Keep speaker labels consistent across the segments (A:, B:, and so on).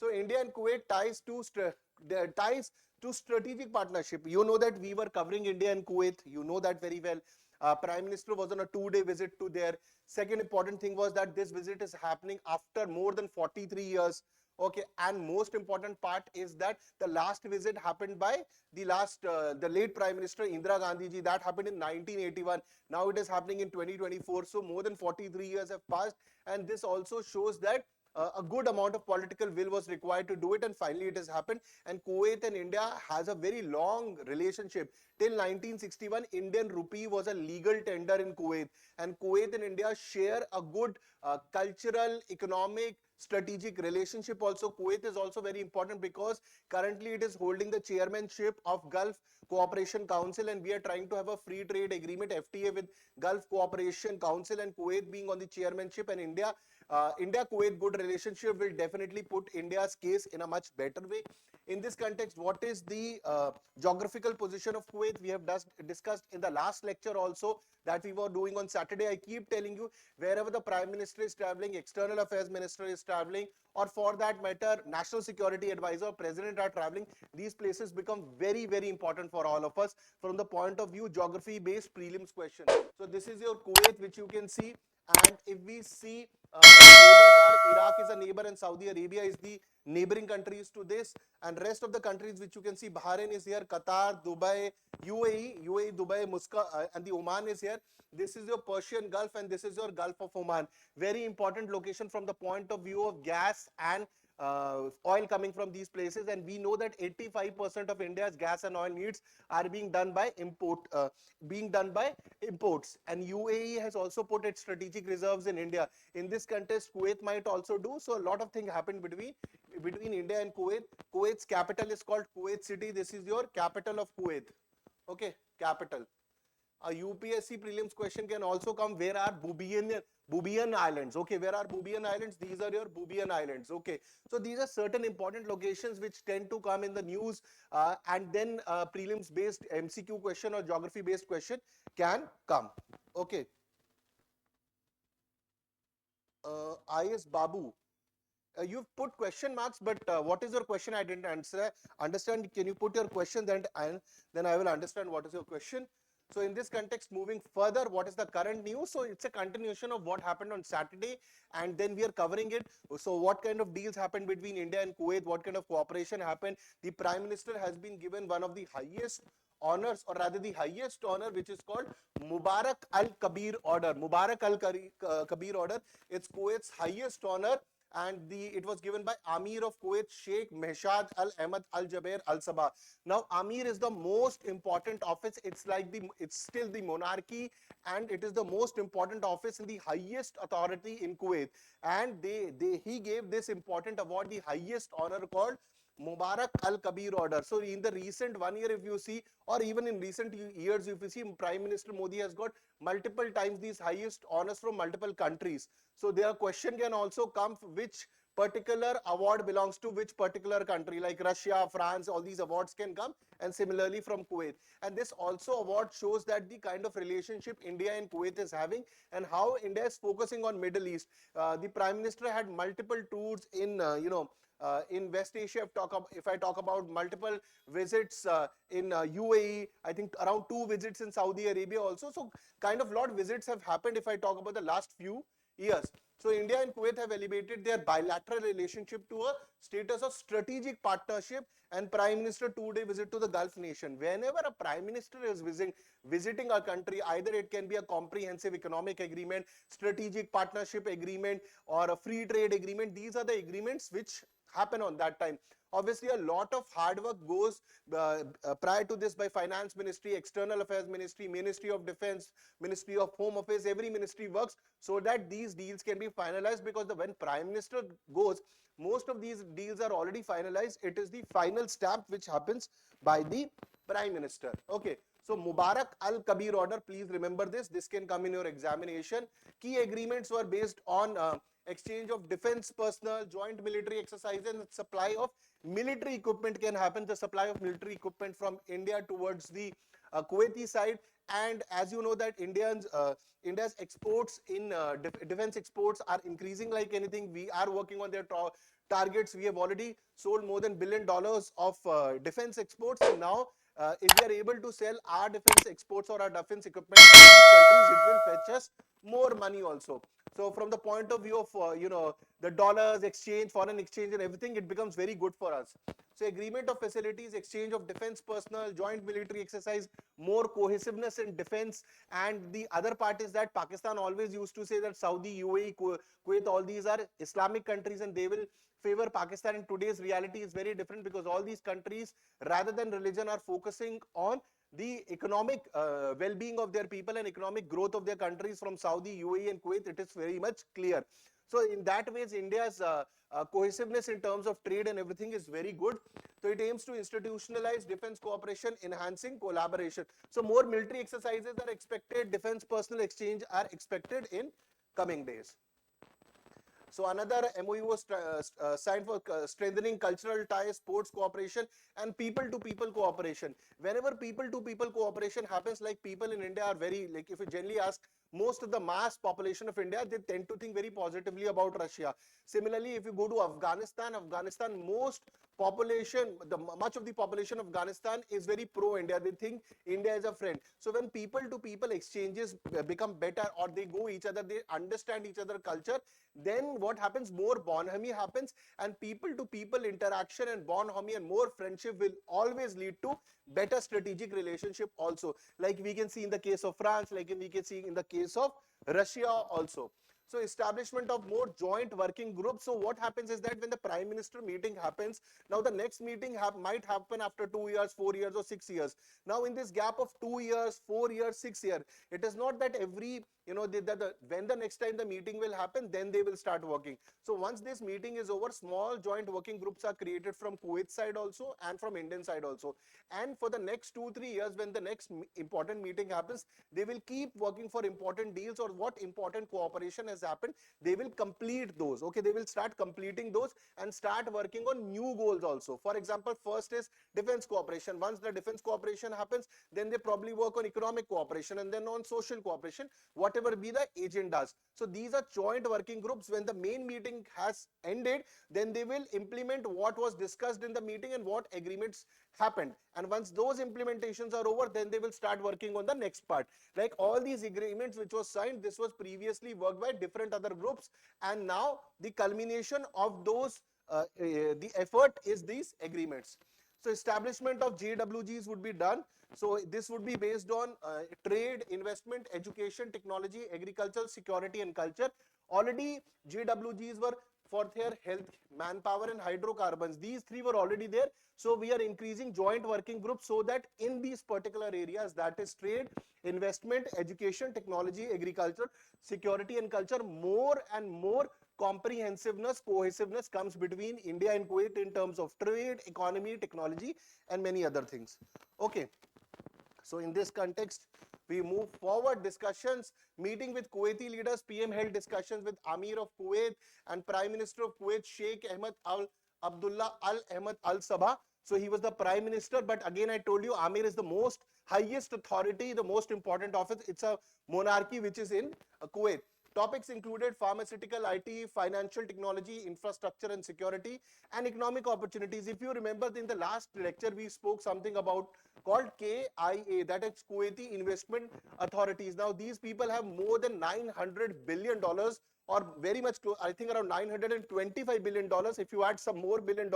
A: So India and Kuwait ties to strategic partnership. You know that we were covering India and Kuwait. You know that very well. Prime Minister was on a 2-day visit to there. Second important thing was that this visit is happening after more than 43 years. Okay, and most important part is that the last visit happened by the late Prime Minister Indira Gandhi ji. That happened in 1981. Now it is happening in 2024. So more than 43 years have passed, and this also shows that a good amount of political will was required to do it, and finally it has happened. And Kuwait and India has a very long relationship. Till 1961, Indian rupee was a legal tender in Kuwait, and Kuwait and India share a good cultural, economic, strategic relationship. Also, Kuwait is also very important because currently it is holding the chairmanship of Gulf Cooperation Council, and we are trying to have a free trade agreement FTA with Gulf Cooperation Council, and Kuwait being on the chairmanship, and India-Kuwait good relationship will definitely put India's case in a much better way. In this context, what is the geographical position of Kuwait? We have discussed in the last lecture also that we were doing on Saturday. I keep telling you, wherever the Prime Minister is traveling, External Affairs Minister is traveling, or for that matter, National Security Advisor, President are traveling, these places become very, very important for all of us from the point of view geography-based prelims question. So this is your Kuwait, which you can see. And if we see, neighbors are Iraq is a neighbor and Saudi Arabia is the neighboring countries to this, and rest of the countries which you can see, Bahrain is here, Qatar, Dubai, UAE, Dubai, Muscat, and the Oman is here. This is your Persian Gulf, and this is your Gulf of Oman. Very important location from the point of view of gas and oil coming from these places, and we know that 85% of India's gas and oil needs are being done by imports, and UAE has also put its strategic reserves in India. In this context, Kuwait might also do. So a lot of things happen between India and Kuwait. Kuwait's capital is called Kuwait City. This is your capital of Kuwait. Okay, capital. A UPSC prelims question can also come. Where are Boubian Islands? Okay, where are Boubian Islands? These are your Boubian Islands. Okay, so these are certain important locations which tend to come in the news, and then prelims based MCQ question or geography based question can come. Okay, IS Babu. You've put question marks, but what is your question? I didn't understand. Can you put your question, and then I will understand what is your question. So in this context, moving further, what is the current news? So it's a continuation of what happened on Saturday, and then we are covering it. So what kind of deals happened between India and Kuwait? What kind of cooperation happened? The Prime Minister has been given one of the highest honors, or rather the highest honor, which is called Mubarak Al-Kabir Order. Mubarak Al-Kabir Order. It's Kuwait's highest honor, and it was given by Amir of Kuwait, Sheikh Mehshad Al Ahmad Al Jaber Al Sabah. Now, Amir is the most important office. It's still the monarchy, and it is the most important office in the highest authority in Kuwait. And he gave this important award, the highest honor, called Mubarak Al-Kabir Order. So in the recent 1 year, if you see, or even in recent years, if you see, Prime Minister Modi has got multiple times these highest honors from multiple countries. So their question can also come, which particular award belongs to which particular country, like Russia, France, all these awards can come, and similarly from Kuwait. And this also award shows that the kind of relationship India and Kuwait is having, and how India is focusing on Middle East. The Prime Minister had multiple tours in West Asia. If I talk about multiple visits in UAE, I think around 2 visits in Saudi Arabia also. So kind of lot visits have happened if I talk about the last few years. So India and Kuwait have elevated their bilateral relationship to a status of strategic partnership, and Prime Minister 2-day visit to the Gulf nation. Whenever a Prime Minister is visiting a country, either it can be a comprehensive economic agreement, strategic partnership agreement, or a free trade agreement. These are the agreements which happen on that time. Obviously, a lot of hard work goes prior to this by Finance Ministry, External Affairs Ministry, Ministry of Defense, Ministry of Home Affairs. Every ministry works so that these deals can be finalized, because when Prime Minister goes, most of these deals are already finalized. It is the final stamp which happens by the Prime Minister. Okay. So Mubarak Al-Kabir Order, please remember this. This can come in your examination. Key agreements were based on exchange of defense personnel, joint military exercises, and supply of military equipment can happen. The supply of military equipment from India towards the Kuwaiti side, And as you know that India's exports in defense exports are increasing like anything. We are working on their targets. We have already sold more than $1 billion of defense exports, and now if we are able to sell our defense exports or our defense equipment to these countries, it will fetch us more money also. So from the point of view of the dollars exchange, foreign exchange, and everything, it becomes very good for us. So agreement of facilities, exchange of defense personnel, joint military exercise, more cohesiveness in defense. And the other part is that Pakistan always used to say that Saudi, UAE, Kuwait, all these are Islamic countries and they will favor Pakistan. In today's reality is very different, because all these countries, rather than religion, are focusing on the economic well-being of their people and economic growth of their countries. From Saudi, UAE and Kuwait, it is very much clear. So in that ways, India's cohesiveness in terms of trade and everything is very good. So it aims to institutionalize defense cooperation, enhancing collaboration. So more military exercises are expected, defense personnel exchange are expected in coming days. So another MOU was signed for strengthening cultural ties, sports cooperation, and people-to-people cooperation. Whenever people-to-people cooperation happens, like people in India are very, like if you generally ask most of the mass population of India, they tend to think very positively about Russia. Similarly, if you go to Afghanistan, most population, much of the population of Afghanistan is very pro-India. They think India is a friend. So when people-to-people exchanges become better, or they go each other, they understand each other culture, then what happens, more bonhomie happens, and people to people interaction and bonhomie and more friendship will always lead to better strategic relationship also, like we can see in the case of France, like we can see in the case of Russia also. So establishment of more joint working groups. So what happens is that when the prime minister meeting happens, now the next meeting might happen after 2 years, 4 years or 6 years. Now in this gap of 2 years, 4 years, 6 years, it is not that every when the next time the meeting will happen, then they will start working. So once this meeting is over, small joint working groups are created from Kuwait side also and from Indian side also. And for the next 2-3 years, when the next important meeting happens, they will keep working for important deals, or what important cooperation has happened, they will complete those. Okay, they will start completing those and start working on new goals also. For example, first is defense cooperation. Once the defense cooperation happens, then they probably work on economic cooperation and then on social cooperation, whatever be the agendas. So these are joint working groups. When the main meeting has ended, then they will implement what was discussed in the meeting and what agreements happened. And once those implementations are over, then they will start working on the next part. Like all these agreements which was signed, this was previously worked by different other groups, and now the culmination of those the effort is these agreements. So establishment of JWGs would be done. So this would be based on trade, investment, education, technology, agriculture, security and culture. Already JWGs were for their health, manpower and hydrocarbons. These three were already there. So we are increasing joint working groups so that in these particular areas, that is trade, investment, education, technology, agriculture, security and culture, more and more comprehensiveness, cohesiveness comes between India and Kuwait in terms of trade, economy, technology, and many other things. Okay. So in this context, we move forward discussions. Meeting with Kuwaiti leaders, PM held discussions with Amir of Kuwait and Prime Minister of Kuwait, Sheikh Ahmed Al Abdullah Al Ahmed Al Sabah. So he was the Prime Minister, but again I told you, Amir is the most highest authority, the most important office. It's a monarchy which is in Kuwait. Topics included pharmaceutical, IT, financial technology, infrastructure and security, and economic opportunities. If you remember, in the last lecture, we spoke something about called KIA, that is Kuwaiti Investment Authorities. Now, these people have more than $900 billion, or very much close, I think around $925 billion. If you add some more $1 billion,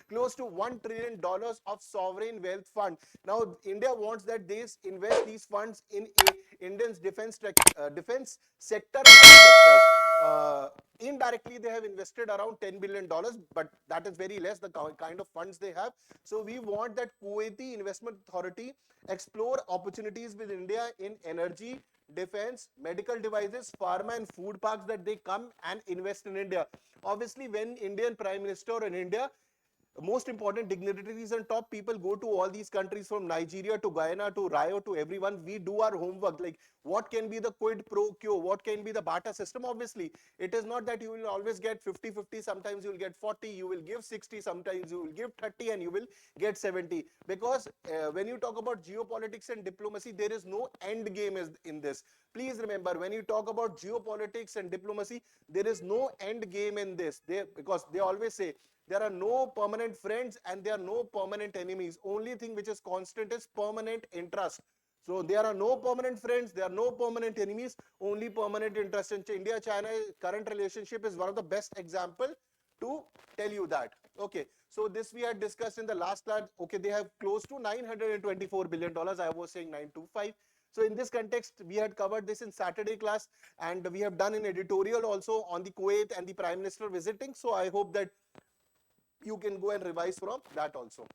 A: close to $1 trillion of sovereign wealth fund. Now, India wants that they invest these funds in Indian's defense sector and other sectors. Indirectly, they have invested around $10 billion, but that is very less, the kind of funds they have. So we want that Kuwaiti Investment Authority explore opportunities with India in energy, defense, medical devices, pharma and food parks, that they come and invest in India. Obviously, when Indian Prime Minister in India most important dignitaries and top people go to all these countries, from Nigeria to Guyana to Rio to everyone. We do our homework, like what can be the quid pro quo, what can be the barter system. Obviously, it is not that you will always get 50-50, sometimes you will get 40, you will give 60, sometimes you will give 30, and you will get 70. Because when you talk about geopolitics and diplomacy, there is no end game in this. Please remember, when you talk about geopolitics and diplomacy, there is no end game in this. Because they always say there are no permanent friends and there are no permanent enemies. Only thing which is constant is permanent interest. So there are no permanent friends, there are no permanent enemies, only permanent interest. And India-China current relationship is one of the best example to tell you that. Okay, so this we had discussed in the last class. Okay, they have close to $924 billion. I was saying 925. So in this context, we had covered this in Saturday class, and we have done an editorial also on the Kuwait and the Prime Minister visiting. So I hope that you can go and revise from that also.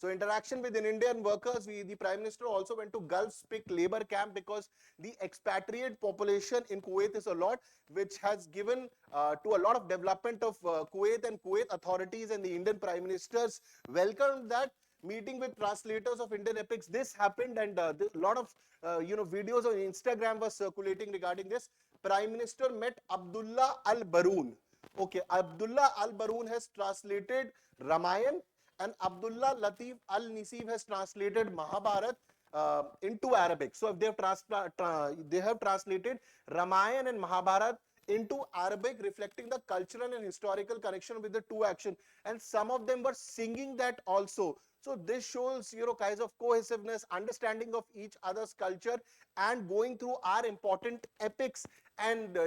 A: So interaction with Indian workers, the Prime Minister also went to Gulf Spik labor camp, because the expatriate population in Kuwait is a lot, which has given to a lot of development of Kuwait, and Kuwait authorities and the Indian Prime Ministers welcomed that. Meeting with translators of Indian epics, this happened, and a lot of videos on Instagram was circulating regarding this. Prime Minister met Abdullah Al Baroon. Okay, Abdullah Al Baroon has translated Ramayan, and Abdullah Latif Al Nisib has translated Mahabharat into Arabic. So if they have translated Ramayan and Mahabharat into Arabic, reflecting the cultural and historical connection with the two action. And some of them were singing that also. So this shows, kinds of cohesiveness, understanding of each other's culture, and going through our important epics, and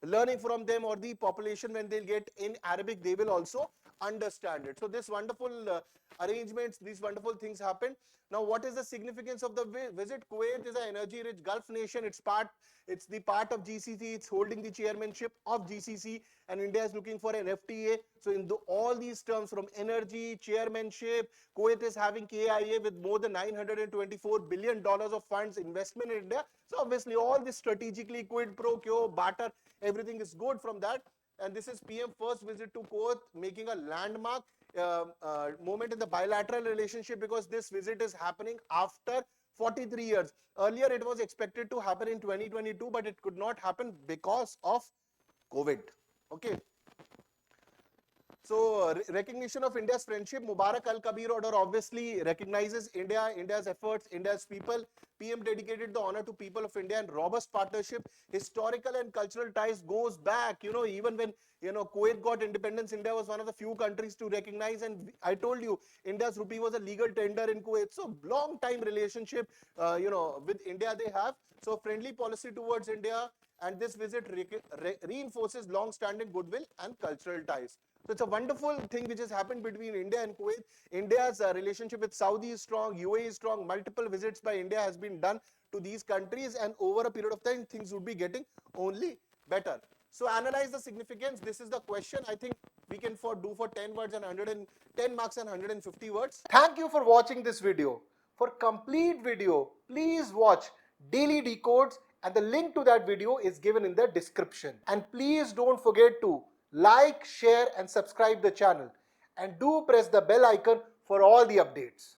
A: learning from them, or the population, when they'll get in Arabic, they will also understand it. So this wonderful arrangements, these wonderful things happen. Now, what is the significance of the visit? Kuwait is an energy-rich Gulf nation. It's the part of GCC. It's holding the chairmanship of GCC, and India is looking for an FTA. So in all these terms, from energy, chairmanship, Kuwait is having KIA with more than $924 billion of funds investment in India. So obviously, all this strategically, quid pro quo, barter, everything is good from that. And this is PM first visit to Kuwait, making a landmark moment in the bilateral relationship, because this visit is happening after 43 years. Earlier, it was expected to happen in 2022, but it could not happen because of COVID. Okay. So recognition of India's friendship, Mubarak Al-Kabir order obviously recognizes India's efforts, India's people. PM dedicated the honor to people of India, and robust partnership, historical and cultural ties goes back. Even when Kuwait got independence, India was one of the few countries to recognize. And I told you, India's rupee was a legal tender in Kuwait. So long time relationship, with India they have. So friendly policy towards India, and this visit reinforces long-standing goodwill and cultural ties. So it's a wonderful thing which has happened between India and Kuwait. India's relationship with Saudi is strong, UAE is strong. Multiple visits by India has been done to these countries, and over a period of time, things would be getting only better. So analyze the significance. This is the question. I think we can do for 10 words and 110 marks and 150 words. Thank you for watching this video. For complete video, please watch Daily Decodes, and the link to that video is given in the description. And please don't forget to like, share and subscribe the channel, and do press the bell icon for all the updates.